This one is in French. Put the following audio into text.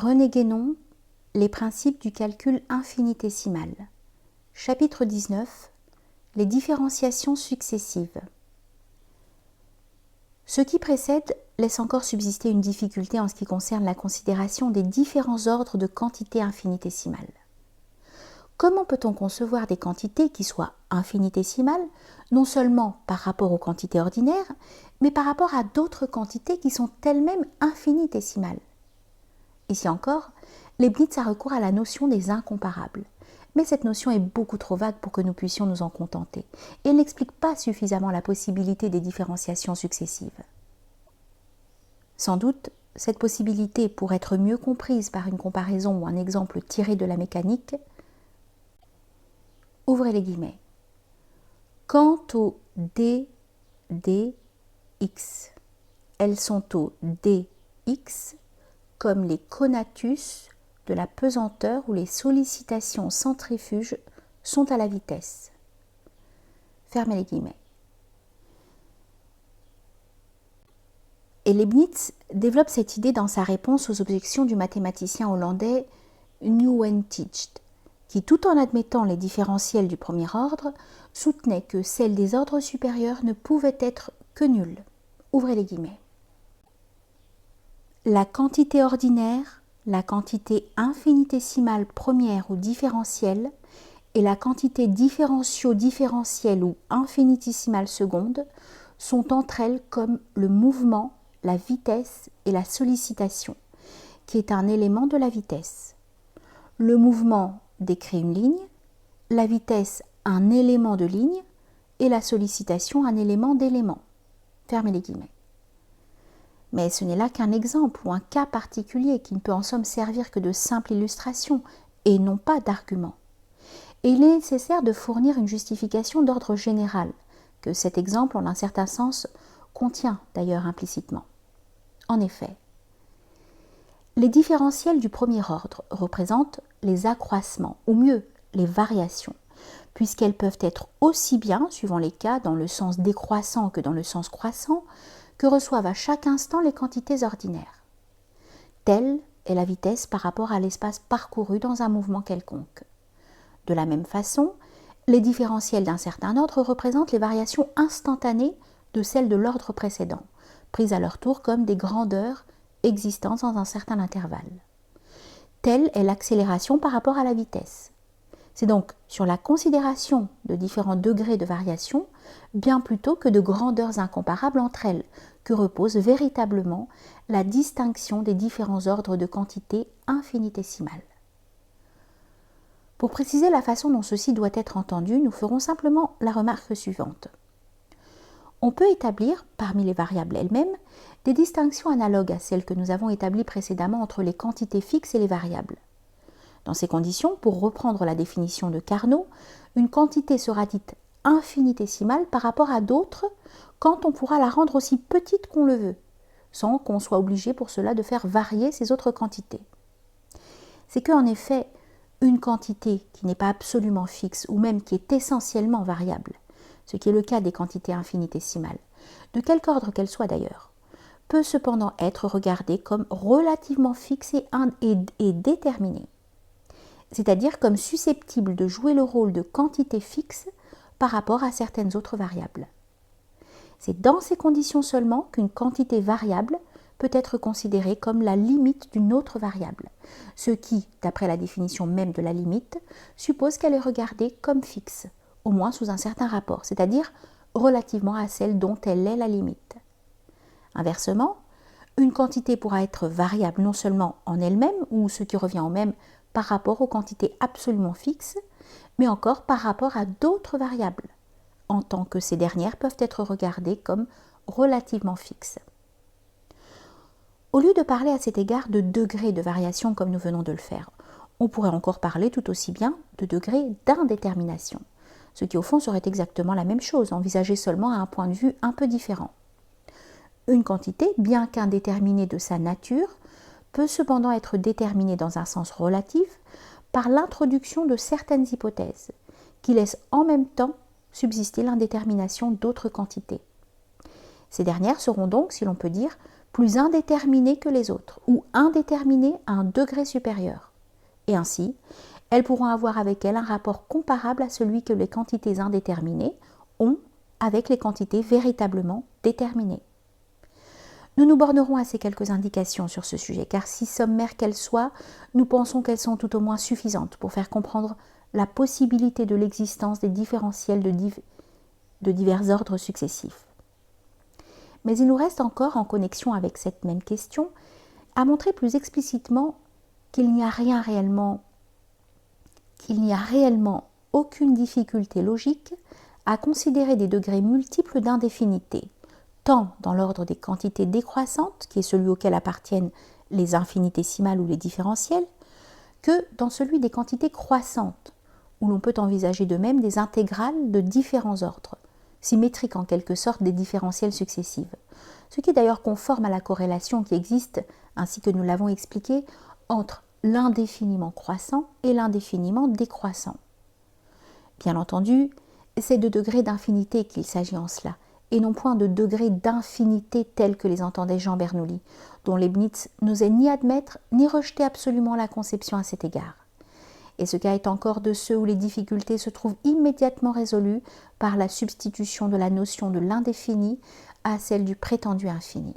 René Guénon, les principes du calcul infinitésimal. Chapitre 19. Les différenciations successives. Ce qui précède laisse encore subsister une difficulté en ce qui concerne la considération des différents ordres de quantités infinitésimales. Comment peut-on concevoir des quantités qui soient infinitésimales, non seulement par rapport aux quantités ordinaires, mais par rapport à d'autres quantités qui sont elles-mêmes infinitésimales? Ici encore, Leibniz a recours à la notion des incomparables. Mais cette notion est beaucoup trop vague pour que nous puissions nous en contenter, et elle n'explique pas suffisamment la possibilité des différenciations successives. Sans doute, cette possibilité pourrait être mieux comprise par une comparaison ou un exemple tiré de la mécanique. Ouvrez les guillemets. Quant aux d, x, elles sont au dx, comme les conatus de la pesanteur ou les sollicitations centrifuges sont à la vitesse. Fermez les guillemets. Et Leibniz développe cette idée dans sa réponse aux objections du mathématicien hollandais Nieuwentytge, qui, tout en admettant les différentiels du premier ordre, soutenait que celles des ordres supérieurs ne pouvaient être que nulles. Ouvrez les guillemets. La quantité ordinaire, la quantité infinitésimale première ou différentielle et la quantité différentielle ou infinitésimale seconde sont entre elles comme le mouvement, la vitesse et la sollicitation, qui est un élément de la vitesse. Le mouvement décrit une ligne, la vitesse un élément de ligne et la sollicitation un élément d'élément. Fermez les guillemets. Mais ce n'est là qu'un exemple ou un cas particulier qui ne peut en somme servir que de simple illustration et non pas d'argument. Et il est nécessaire de fournir une justification d'ordre général, que cet exemple, en un certain sens, contient d'ailleurs implicitement. En effet, les différentiels du premier ordre représentent les accroissements, ou mieux, les variations, puisqu'elles peuvent être aussi bien, suivant les cas, dans le sens décroissant que dans le sens croissant, que reçoivent à chaque instant les quantités ordinaires. Telle est la vitesse par rapport à l'espace parcouru dans un mouvement quelconque. De la même façon, les différentiels d'un certain ordre représentent les variations instantanées de celles de l'ordre précédent, prises à leur tour comme des grandeurs existant dans un certain intervalle. Telle est l'accélération par rapport à la vitesse. C'est donc sur la considération de différents degrés de variation, bien plutôt que de grandeurs incomparables entre elles, que repose véritablement la distinction des différents ordres de quantités infinitésimales. Pour préciser la façon dont ceci doit être entendu, nous ferons simplement la remarque suivante. On peut établir, parmi les variables elles-mêmes, des distinctions analogues à celles que nous avons établies précédemment entre les quantités fixes et les variables. Dans ces conditions, pour reprendre la définition de Carnot, une quantité sera dite infinitésimale par rapport à d'autres quand on pourra la rendre aussi petite qu'on le veut, sans qu'on soit obligé pour cela de faire varier ces autres quantités. C'est qu'en effet, une quantité qui n'est pas absolument fixe ou même qui est essentiellement variable, ce qui est le cas des quantités infinitésimales, de quelque ordre qu'elle soit d'ailleurs, peut cependant être regardée comme relativement fixe et déterminée, c'est-à-dire comme susceptible de jouer le rôle de quantité fixe par rapport à certaines autres variables. C'est dans ces conditions seulement qu'une quantité variable peut être considérée comme la limite d'une autre variable, ce qui, d'après la définition même de la limite, suppose qu'elle est regardée comme fixe, au moins sous un certain rapport, c'est-à-dire relativement à celle dont elle est la limite. Inversement, une quantité pourra être variable non seulement en elle-même, ou ce qui revient au même par rapport aux quantités absolument fixes, mais encore par rapport à d'autres variables, en tant que ces dernières peuvent être regardées comme relativement fixes. Au lieu de parler à cet égard de degrés de variation comme nous venons de le faire, on pourrait encore parler tout aussi bien de degrés d'indétermination, ce qui au fond serait exactement la même chose, envisagée seulement à un point de vue un peu différent. Une quantité, bien qu'indéterminée de sa nature, peut cependant être déterminée dans un sens relatif par l'introduction de certaines hypothèses, qui laissent en même temps subsister l'indétermination d'autres quantités. Ces dernières seront donc, si l'on peut dire, plus indéterminées que les autres, ou indéterminées à un degré supérieur. Et ainsi, elles pourront avoir avec elles un rapport comparable à celui que les quantités indéterminées ont avec les quantités véritablement déterminées. Nous nous bornerons à ces quelques indications sur ce sujet, car si sommaires qu'elles soient, nous pensons qu'elles sont tout au moins suffisantes pour faire comprendre la possibilité de l'existence des différentiels de divers ordres successifs. Mais il nous reste encore, en connexion avec cette même question, à montrer plus explicitement qu'il n'y a réellement aucune difficulté logique à considérer des degrés multiples d'indéfinité, tant dans l'ordre des quantités décroissantes, qui est celui auquel appartiennent les infinitésimales ou les différentiels, que dans celui des quantités croissantes, où l'on peut envisager de même des intégrales de différents ordres, symétriques en quelque sorte des différentiels successifs, ce qui est d'ailleurs conforme à la corrélation qui existe, ainsi que nous l'avons expliqué, entre l'indéfiniment croissant et l'indéfiniment décroissant. Bien entendu, c'est de degrés d'infinité qu'il s'agit en cela, et non point de degrés d'infinité tels que les entendait Jean Bernoulli, dont Leibniz n'osait ni admettre ni rejeter absolument la conception à cet égard. Et ce cas est encore de ceux où les difficultés se trouvent immédiatement résolues par la substitution de la notion de l'indéfini à celle du prétendu infini.